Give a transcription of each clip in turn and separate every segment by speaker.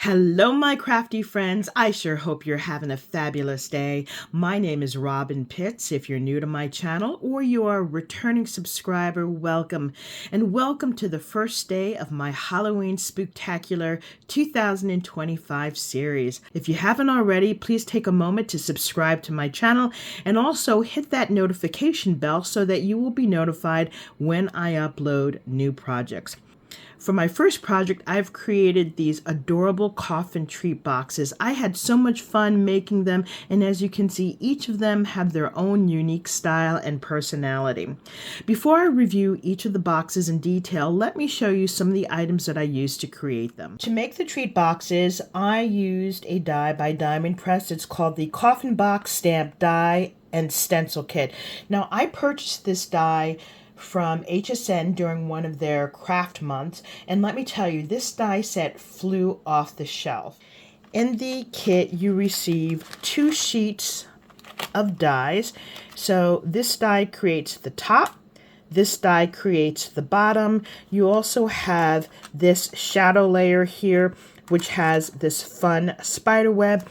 Speaker 1: Hello, my crafty friends. I sure hope you're having a fabulous day. My name is Robyn Pitts. If you're new to my channel or you are a returning subscriber, welcome. And welcome to the first day of my Halloween Spooktacular 2025 series. If you haven't already, please take a moment to subscribe to my channel and also hit that notification bell so that you will be notified when I upload new projects. For my first project, I've created these adorable coffin treat boxes. I had so much fun making them, and as you can see, each of them have their own unique style and personality. Before I review each of the boxes in detail, let me show you some of the items that I used to create them. To make the treat boxes, I used a die by Diamond Press. It's called the Coffin Box Stamp Die and Stencil Kit. Now, I purchased this die from HSN during one of their craft months, and let me tell you, this die set flew off the shelf. In the kit, you receive 2 sheets of dies. So this die creates the top, this die creates the bottom. You also have this shadow layer here, which has this fun spider web.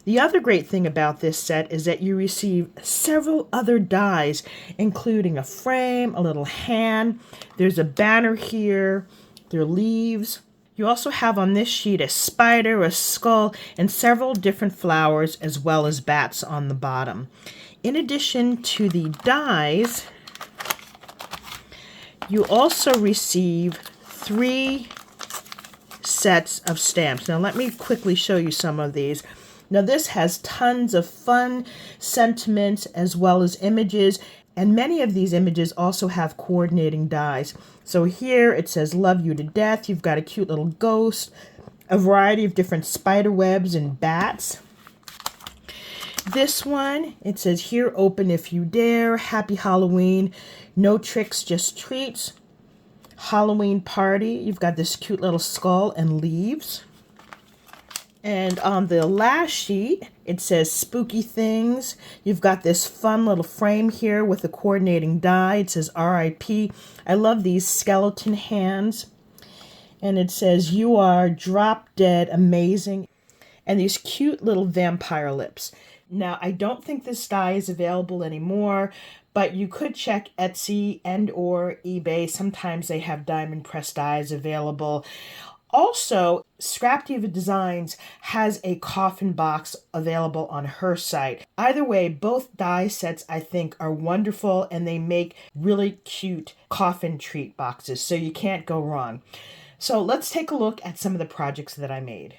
Speaker 1: The other great thing about this set is that you receive several other dies, including a frame, a little hand. There's a banner here. There are leaves. You also have on this sheet a spider, a skull, and several different flowers, as well as bats on the bottom. In addition to the dies, you also receive 3 sets of stamps. Now let me quickly show you some of these. Now this has tons of fun sentiments as well as images, and many of these images also have coordinating dies. So here it says love you to death. You've got a cute little ghost, a variety of different spider webs and bats. This one, it says here open if you dare, happy Halloween, no tricks, just treats, Halloween party. You've got this cute little skull and leaves. And on the last sheet, it says spooky things. You've got this fun little frame here with a coordinating die. It says RIP. I love these skeleton hands. And it says you are drop dead amazing. And these cute little vampire lips. Now, I don't think this die is available anymore, but you could check Etsy and or eBay. Sometimes they have diamond press dies available. Also, Scrap Diva Designs has a coffin box available on her site. Either way, both die sets I think are wonderful, and they make really cute coffin treat boxes, so you can't go wrong. So let's take a look at some of the projects that I made.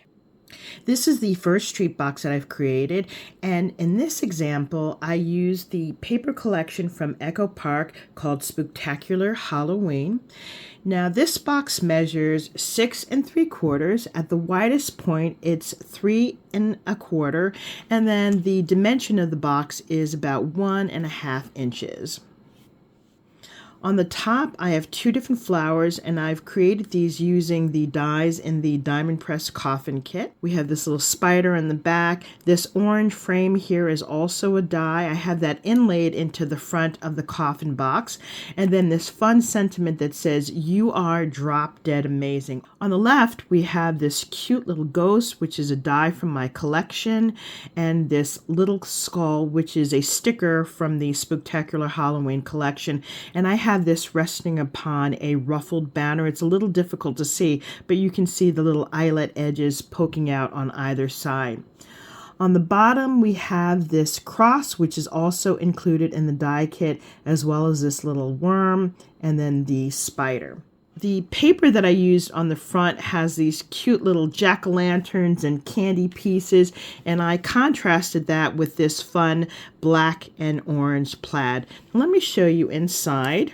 Speaker 1: This is the first treat box that I've created, and in this example, I used the paper collection from Echo Park called Spooktacular Halloween. Now this box measures 6 3/4. At the widest point, it's 3 1/4, and then the dimension of the box is about 1.5 inches. On the top, I have 2 different flowers, and I've created these using the dies in the Diamond Press Coffin Kit. We have this little spider in the back. This orange frame here is also a die. I have that inlaid into the front of the coffin box. And then this fun sentiment that says, you are drop dead amazing. On the left, we have this cute little ghost, which is a die from my collection, and this little skull, which is a sticker from the Spooktacular Halloween collection. And I have this resting upon a ruffled banner. It's a little difficult to see, but you can see the little eyelet edges poking out on either side. On the bottom, we have this cross, which is also included in the die kit, as well as this little worm, and then the spider. The paper that I used on the front has these cute little jack-o'-lanterns and candy pieces, and I contrasted that with this fun black and orange plaid. Let me show you inside.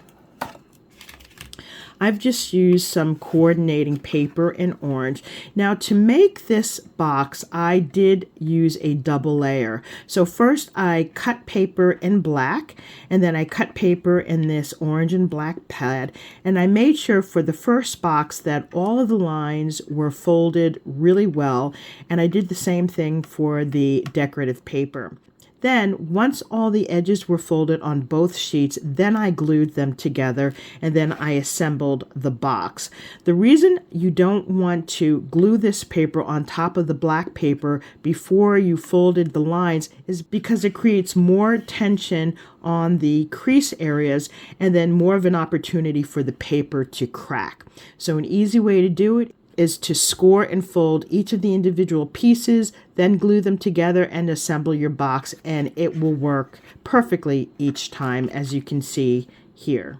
Speaker 1: I've just used some coordinating paper in orange. Now to make this box, I did use a double layer. So first I cut paper in black, and then I cut paper in this orange and black pad, and I made sure for the first box that all of the lines were folded really well, and I did the same thing for the decorative paper. Then, once all the edges were folded on both sheets, then I glued them together and then I assembled the box. The reason you don't want to glue this paper on top of the black paper before you folded the lines is because it creates more tension on the crease areas and then more of an opportunity for the paper to crack. So an easy way to do it is to score and fold each of the individual pieces, then glue them together and assemble your box, and it will work perfectly each time, as you can see here.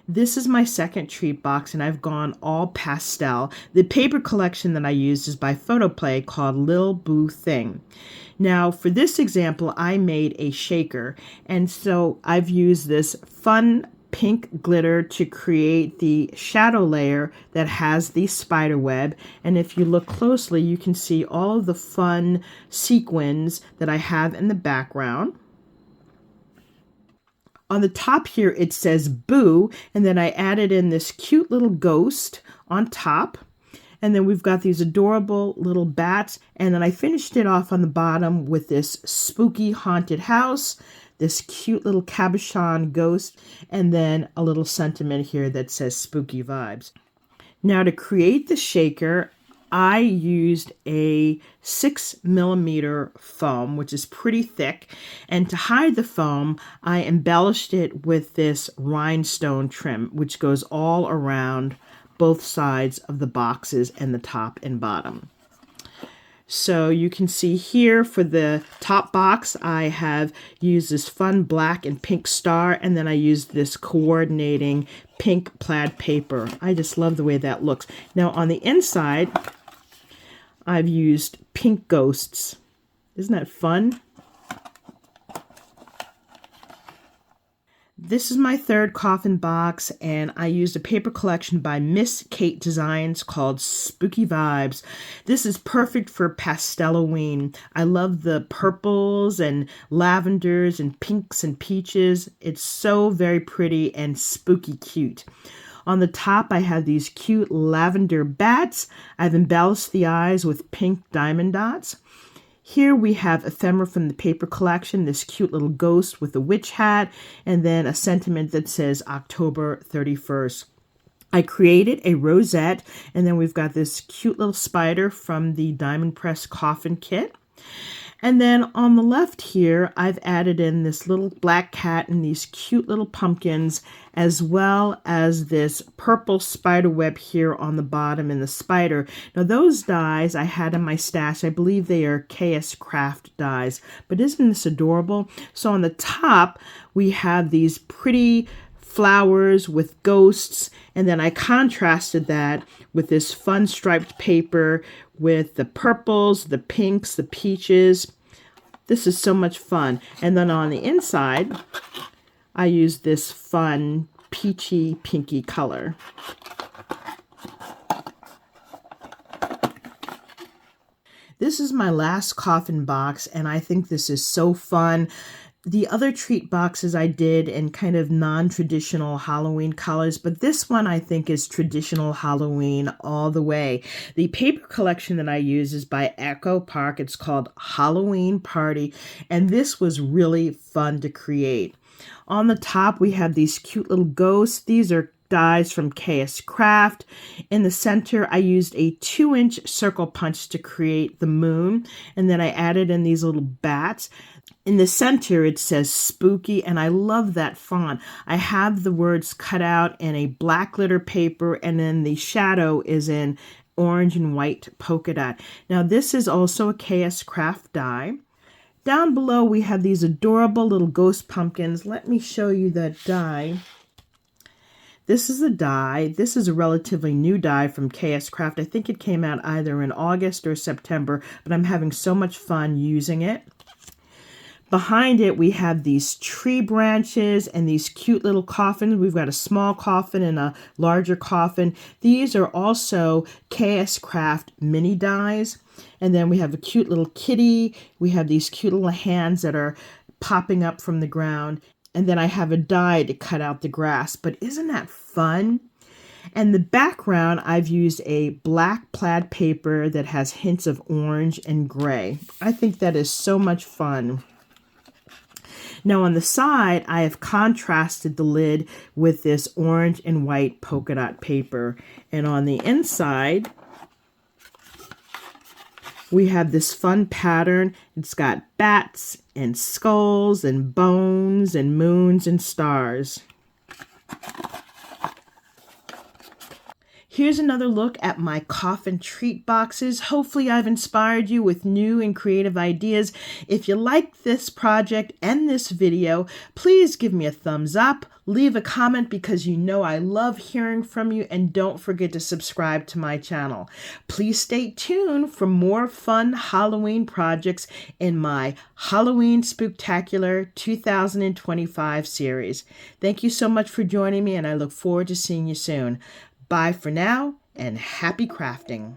Speaker 1: This is my second treat box, and I've gone all pastel. The paper collection that I used is by Photoplay called Lil Boo Thing. Now, for this example, I made a shaker, and so I've used this fun pink glitter to create the shadow layer that has the spider web. And if you look closely, you can see all of the fun sequins that I have in the background. On the top here, it says Boo, and then I added in this cute little ghost on top. And then we've got these adorable little bats, and then I finished it off on the bottom with this spooky haunted house, this cute little cabochon ghost, and then a little sentiment here that says spooky vibes. Now to create the shaker, I used a 6mm foam, which is pretty thick, and to hide the foam, I embellished it with this rhinestone trim, which goes all around both sides of the boxes and the top and bottom. So you can see here for the top box, I have used this fun black and pink star, and then I used this coordinating pink plaid paper. I just love the way that looks. Now on the inside, I've used pink ghosts. Isn't that fun? This is my third coffin box, and I used a paper collection by Miss Kate Designs called Spooky Vibes. This is perfect for Pasteloween. I love the purples and lavenders and pinks and peaches. It's so very pretty and spooky cute. On the top, I have these cute lavender bats. I've embellished the eyes with pink diamond dots. Here we have ephemera from the paper collection, this cute little ghost with a witch hat, and then a sentiment that says October 31st. I created a rosette, and then we've got this cute little spider from the Diamond Press Coffin kit. And then on the left here, I've added in this little black cat and these cute little pumpkins, as well as this purple spider web here on the bottom and the spider. Now those dies I had in my stash. I believe they are KSCrafts dies, but isn't this adorable? So on the top, we have these pretty flowers with ghosts, and then I contrasted that with this fun striped paper with the purples, the pinks, the peaches. This is so much fun. And then on the inside, I used this fun peachy pinky color. This is my last coffin box, and I think this is so fun. The other treat boxes I did in kind of non-traditional Halloween colors, but this one I think is traditional Halloween all the way. The paper collection that I use is by Echo Park. It's called Halloween Party, and this was really fun to create. On the top, we have these cute little ghosts. These are dies from KSCrafts. In the center, I used a 2-inch circle punch to create the moon, and then I added in these little bats. In the center, it says spooky, and I love that font. I have the words cut out in a black glitter paper, and then the shadow is in orange and white polka dot. Now, this is also a KSCrafts die. Down below, we have these adorable little ghost pumpkins. Let me show you that die. This is a die. This is a relatively new die from KSCrafts. I think it came out either in August or September, but I'm having so much fun using it. Behind it, we have these tree branches and these cute little coffins. We've got a small coffin and a larger coffin. These are also KSCrafts mini dies. And then we have a cute little kitty. We have these cute little hands that are popping up from the ground. And then I have a die to cut out the grass. But isn't that fun? And the background, I've used a black plaid paper that has hints of orange and gray. I think that is so much fun. Now on the side, I have contrasted the lid with this orange and white polka dot paper. And on the inside, we have this fun pattern. It's got bats and skulls and bones and moons and stars. Here's another look at my Coffin treat boxes. Hopefully I've inspired you with new and creative ideas. If you like this project and this video, please give me a thumbs up. Leave a comment because you know I love hearing from you, and don't forget to subscribe to my channel. Please stay tuned for more fun Halloween projects in my Halloween Spooktacular 2025 series. Thank you so much for joining me, and I look forward to seeing you soon. Bye for now, and happy crafting.